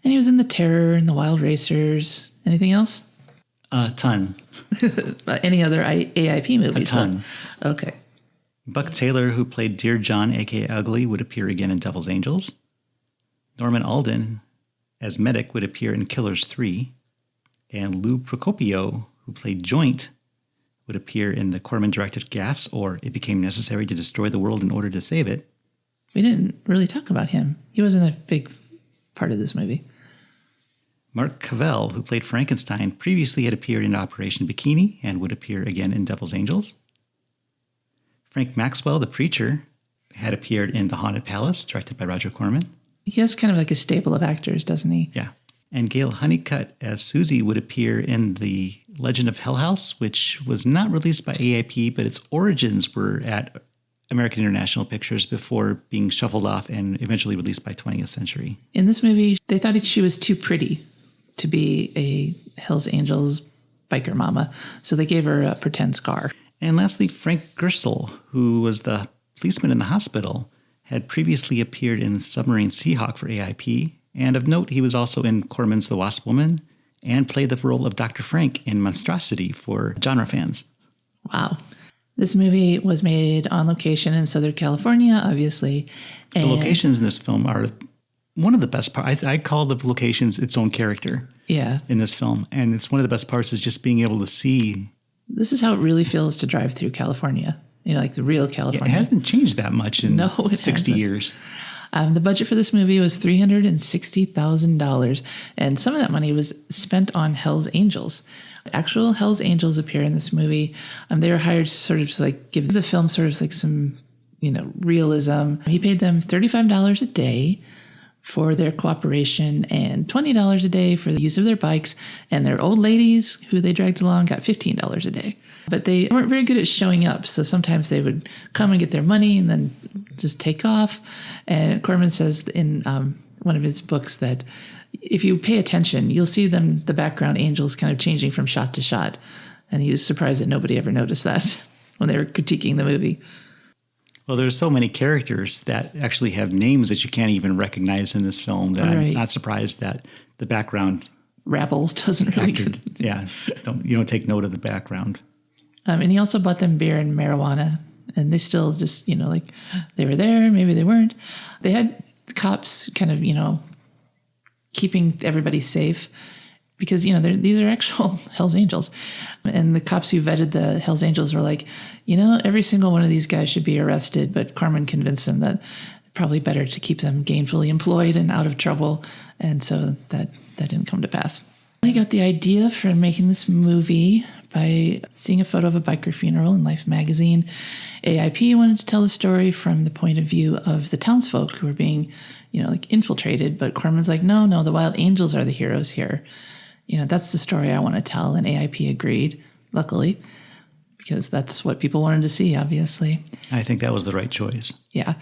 And he was in The Terror and The Wild Racers. Anything else? A ton. Any other AIP movies? A ton. Okay. Buck Taylor, who played Dear John, a.k.a. Ugly, would appear again in Devil's Angels. Norman Alden, as Medic, would appear in Killers 3. And Lou Procopio, who played Joint, would appear in the Corman-directed Gas, or It Became Necessary to Destroy the World in Order to Save It. We didn't really talk about him. He wasn't a big part of this movie. Marc Cavell, who played Frankenstein, previously had appeared in Operation Bikini and would appear again in Devil's Angels. Frank Maxwell, the preacher, had appeared in The Haunted Palace, directed by Roger Corman. He has kind of like a stable of actors, doesn't he? Yeah. And Gayle Hunnicutt as Suzie would appear in The Legend of Hell House, which was not released by AIP, but its origins were at American International Pictures before being shuffled off and eventually released by 20th Century. In this movie, they thought she was too pretty to be a Hells Angels biker mama, so they gave her a pretend scar. And lastly, Frank Gersel, who was the policeman in the hospital, had previously appeared in Submarine Seahawk for AIP, and of note, he was also in Corman's The Wasp Woman, and played the role of Dr. Frank in Monstrosity for genre fans. Wow. This movie was made on location in Southern California, obviously. The locations in this film are one of the best parts. I call the locations its own character in this film. And it's one of the best parts is just being able to see. This is how it really feels to drive through California, like the real California. It hasn't changed that much in 60 hasn't. years. The budget for this movie was $360,000, and some of that money was spent on Hell's Angels. Actual Hell's Angels appear in this movie. They were hired sort of to give the film sort of some, realism. He paid them $35 a day for their cooperation and $20 a day for the use of their bikes, and their old ladies who they dragged along got $15 a day. But they weren't very good at showing up, so sometimes they would come and get their money and then just take off. And Corman says in one of his books that if you pay attention, you'll see the background angels kind of changing from shot to shot. And he was surprised that nobody ever noticed that when they were critiquing the movie. Well, there's so many characters that actually have names that you can't even recognize in this film that I'm not surprised that the background rabble doesn't really get. Yeah, you don't take note of the background. And he also bought them beer and marijuana, and they still just, like they were there, maybe they weren't. They had cops kind of, keeping everybody safe because, these are actual Hells Angels. And the cops who vetted the Hells Angels were like, every single one of these guys should be arrested. But Corman convinced them that probably better to keep them gainfully employed and out of trouble. And so that didn't come to pass. I got the idea for making this movie by seeing a photo of a biker funeral in Life magazine. AIP wanted to tell the story from the point of view of the townsfolk who were being, infiltrated. But Corman's like, no, the Wild Angels are the heroes here. That's the story I want to tell. And AIP agreed, luckily, because that's what people wanted to see, obviously. I think that was the right choice. Yeah.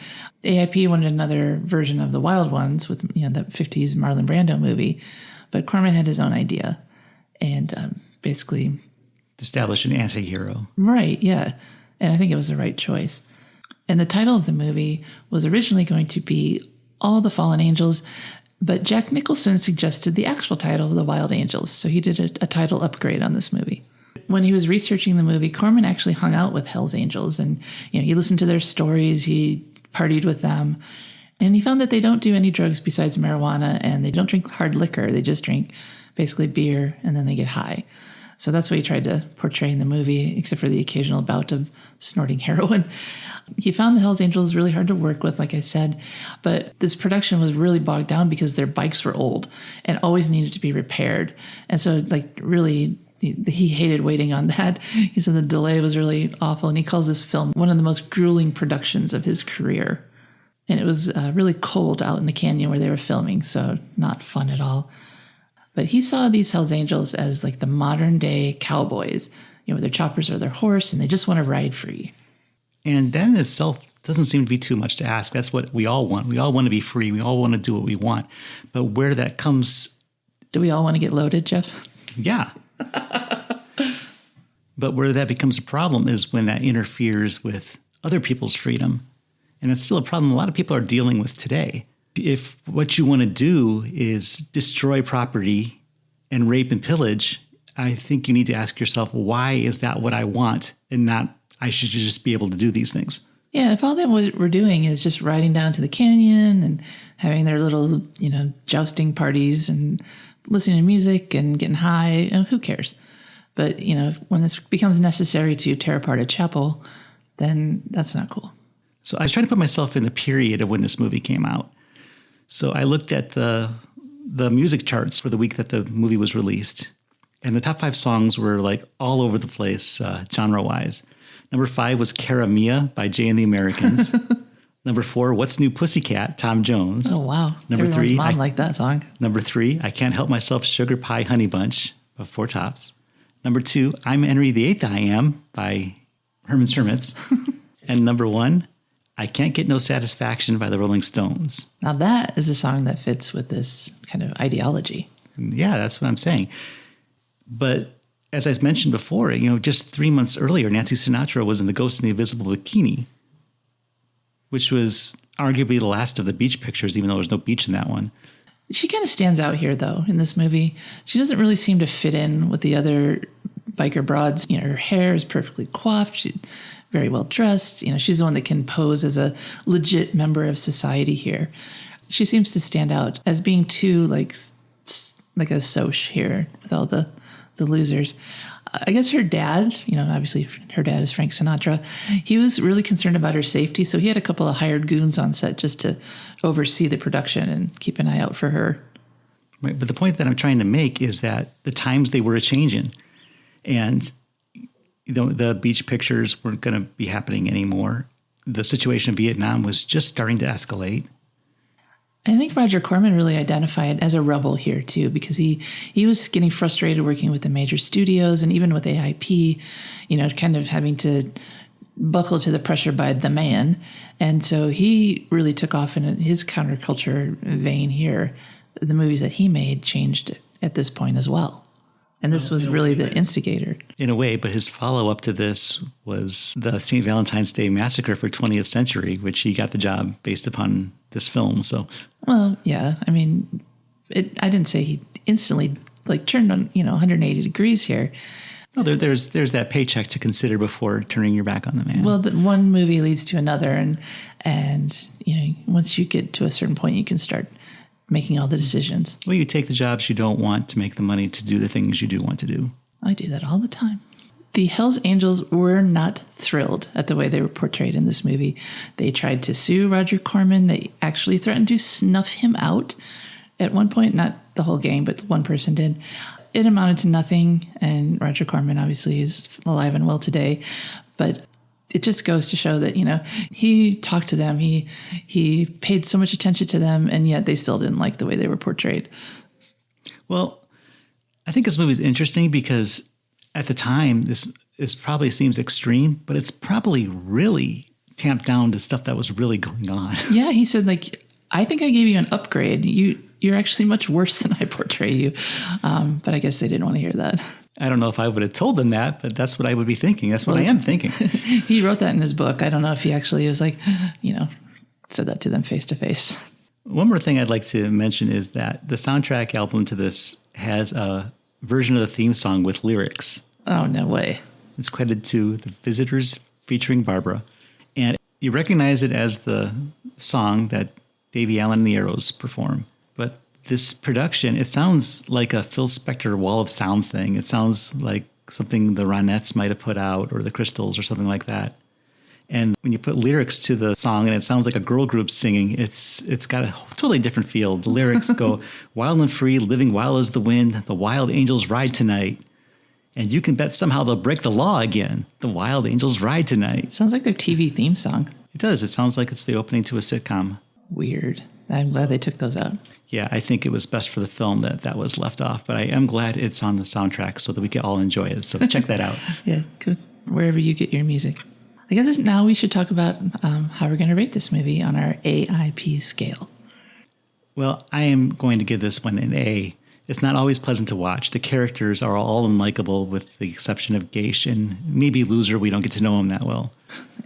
AIP wanted another version of the Wild Ones with, the 50s Marlon Brando movie. But Corman had his own idea and basically established an anti-hero. Right, yeah. And I think it was the right choice. And the title of the movie was originally going to be All the Fallen Angels, but Jack Nicholson suggested the actual title of The Wild Angels, so he did a title upgrade on this movie. When he was researching the movie, Corman actually hung out with Hells Angels, and he listened to their stories, he partied with them, and he found that they don't do any drugs besides marijuana, and they don't drink hard liquor. They just drink basically beer, and then they get high. So that's what he tried to portray in the movie, except for the occasional bout of snorting heroin. He found the Hells Angels really hard to work with, like I said, but this production was really bogged down because their bikes were old and always needed to be repaired. And so, really, he hated waiting on that. He said the delay was really awful, and he calls this film one of the most grueling productions of his career. And it was really cold out in the canyon where they were filming, so not fun at all. But he saw these Hells Angels as like the modern day cowboys, with their choppers or their horse, and they just want to ride free. And that in itself doesn't seem to be too much to ask. That's what we all want. We all want to be free. We all want to do what we want. But where that comes... Do we all want to get loaded, Jeff? Yeah. But where that becomes a problem is when that interferes with other people's freedom. And it's still a problem a lot of people are dealing with today. If what you want to do is destroy property and rape and pillage, I think you need to ask yourself, why is that what I want and not I should just be able to do these things? Yeah, if all that we're doing is just riding down to the canyon and having their little, jousting parties and listening to music and getting high, who cares? But, when this becomes necessary to tear apart a chapel, then that's not cool. So I was trying to put myself in the period of when this movie came out. So I looked at the music charts for the week that the movie was released, and the top 5 songs were like all over the place, genre-wise. Number 5 was Cara Mia by Jay and the Americans. Number 4, What's New Pussycat, Tom Jones. Oh, wow. Number Everyone's 3, mom liked that song. Number 3, I Can't Help Myself, Sugar Pie Honey Bunch of Four Tops. Number 2, I'm Henry VIII I Am by Herman's Hermits. And number 1, I Can't Get No Satisfaction by the Rolling Stones. Now that is a song that fits with this kind of ideology. Yeah, that's what I'm saying. But as I mentioned before, just 3 months earlier, Nancy Sinatra was in The Ghost in the Invisible Bikini, which was arguably the last of the beach pictures, even though there was no beach in that one. She kind of stands out here, though, in this movie. She doesn't really seem to fit in with the other biker broads. Her hair is perfectly coiffed. She's very well dressed. She's the one that can pose as a legit member of society here. She seems to stand out as being too like a soch here with all the losers. I guess her dad, obviously her dad is Frank Sinatra. He was really concerned about her safety, so he had a couple of hired goons on set just to oversee the production and keep an eye out for her. Right, but the point that I'm trying to make is that the times they were a-changing, and the beach pictures weren't going to be happening anymore. The situation in Vietnam was just starting to escalate. I think Roger Corman really identified as a rebel here, too, because he was getting frustrated working with the major studios and even with AIP, kind of having to buckle to the pressure by the man. And so he really took off in his counterculture vein here. The movies that he made changed at this point as well. And this was really the instigator. In a way, but his follow-up to this was the St. Valentine's Day Massacre for 20th Century, which he got the job based upon this film. So, well, yeah. I mean, I didn't say he instantly turned on 180 degrees here. No, there's that paycheck to consider before turning your back on the man. Well, one movie leads to another, and once you get to a certain point, you can start making all the decisions. Well, you take the jobs you don't want to make the money to do the things you do want to do. I do that all the time. The Hells Angels were not thrilled at the way they were portrayed in this movie. They tried to sue Roger Corman. They actually threatened to snuff him out at one point. Not the whole gang, but one person did. It amounted to nothing, and Roger Corman obviously is alive and well today. But it just goes to show that, he talked to them. He paid so much attention to them, and yet they still didn't like the way they were portrayed. Well, I think this movie is interesting because at the time, this probably seems extreme, but it's probably really tamped down to stuff that was really going on. Yeah, he said, I think I gave you an upgrade. You're actually much worse than I portray you. But I guess they didn't want to hear that. I don't know if I would have told them that, but that's what I would be thinking. That's what I am thinking. He wrote that in his book. I don't know if he actually was said that to them face to face. One more thing I'd like to mention is that the soundtrack album to this has a version of the theme song with lyrics. Oh, no way. It's credited to The Visitors featuring Barbara. And you recognize it as the song that Davy Allen and the Arrows perform. But this production, it sounds like a Phil Spector Wall of Sound thing. It sounds like something the Ronettes might have put out, or the Crystals or something like that. And when you put lyrics to the song and it sounds like a girl group singing, it's got a totally different feel. The lyrics go, wild and free, living wild as the wind, the wild angels ride tonight. And you can bet somehow they'll break the law again. The wild angels ride tonight. It sounds like their TV theme song. It does. It sounds like it's the opening to a sitcom. Weird. I'm glad they took those out. Yeah, I think it was best for the film that was left off, but I am glad it's on the soundtrack so that we can all enjoy it. So check that out. Yeah, good. Wherever you get your music. I guess now we should talk about how we're going to rate this movie on our AIP scale. Well, I am going to give this one an A. It's not always pleasant to watch. The characters are all unlikable with the exception of Gaysh and maybe Loser. We don't get to know him that well.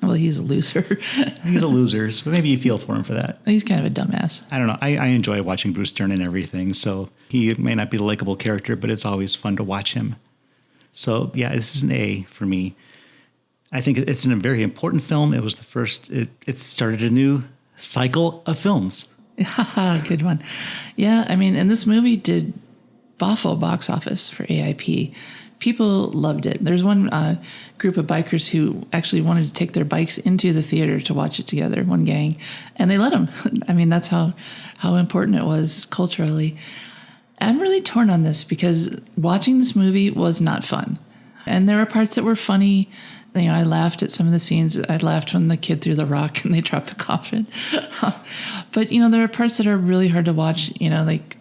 Well, he's a loser. He's a loser, so maybe you feel for him for that. He's kind of a dumbass. I don't know. I enjoy watching Bruce Dern and everything, so he may not be the likable character, but it's always fun to watch him. So, yeah, this is an A for me. I think it's a very important film. It was the first, it started a new cycle of films. Good one. Yeah, I mean, and this movie did baffle box office for AIP. People loved it. There's one group of bikers who actually wanted to take their bikes into the theater to watch it together, one gang, and they let them. I mean, that's how important it was culturally. I'm really torn on this because watching this movie was not fun. And there were parts that were funny. I laughed at some of the scenes. I laughed when the kid threw the rock and they dropped the coffin. But, there are parts that are really hard to watch, like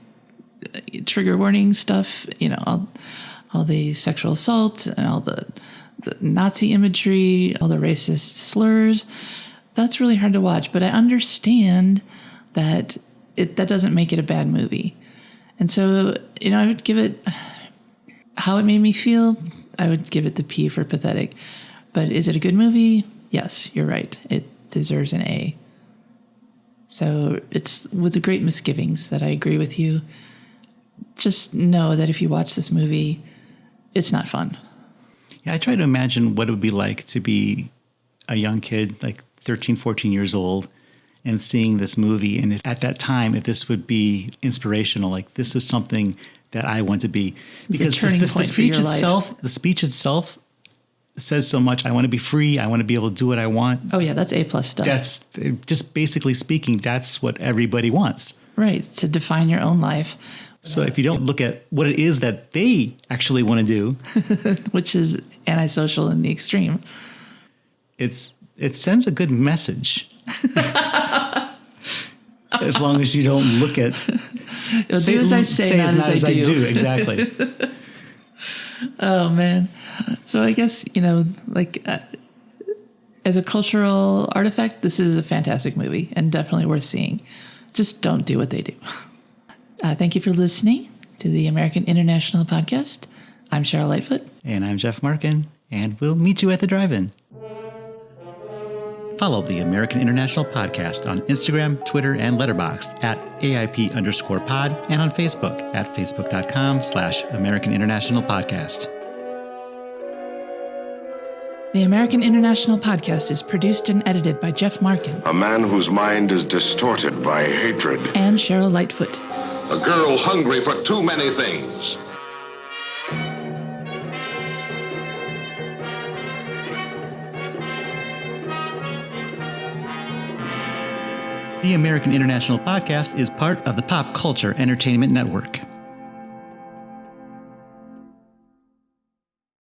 trigger warning stuff, all the sexual assault and all the Nazi imagery, all the racist slurs. That's really hard to watch. But I understand that that doesn't make it a bad movie. And so, I would give it how it made me feel. I would give it the P for pathetic. But is it a good movie? Yes, you're right. It deserves an A. So it's with the great misgivings that I agree with you. Just know that if you watch this movie, it's not fun. Yeah, I try to imagine what it would be like to be a young kid, like 13, 14 years old, and seeing this movie. And if, at that time, if this would be inspirational, like this is something that I want to be. Because the speech itself says so much. I want to be free. I want to be able to do what I want. Oh, yeah, that's A+ stuff. That's just basically speaking, that's what everybody wants. Right, to define your own life. So if you don't look at what it is that they actually want to do, which is antisocial in the extreme, it sends a good message. As long as you don't look at do as I say, not as I do. Exactly. Oh man. So I guess, as a cultural artifact, this is a fantastic movie and definitely worth seeing. Just don't do what they do. Thank you for listening to the American International Podcast. I'm Cheryl Lightfoot. And I'm Jeff Markin, and we'll meet you at the drive-in. Follow the American International Podcast on Instagram, Twitter, and Letterboxd at AIP_pod and on Facebook at facebook.com/American International Podcast. The American International Podcast is produced and edited by Jeff Markin. A man whose mind is distorted by hatred. And Cheryl Lightfoot. A girl hungry for too many things. The American International Podcast is part of the Pop Culture Entertainment Network.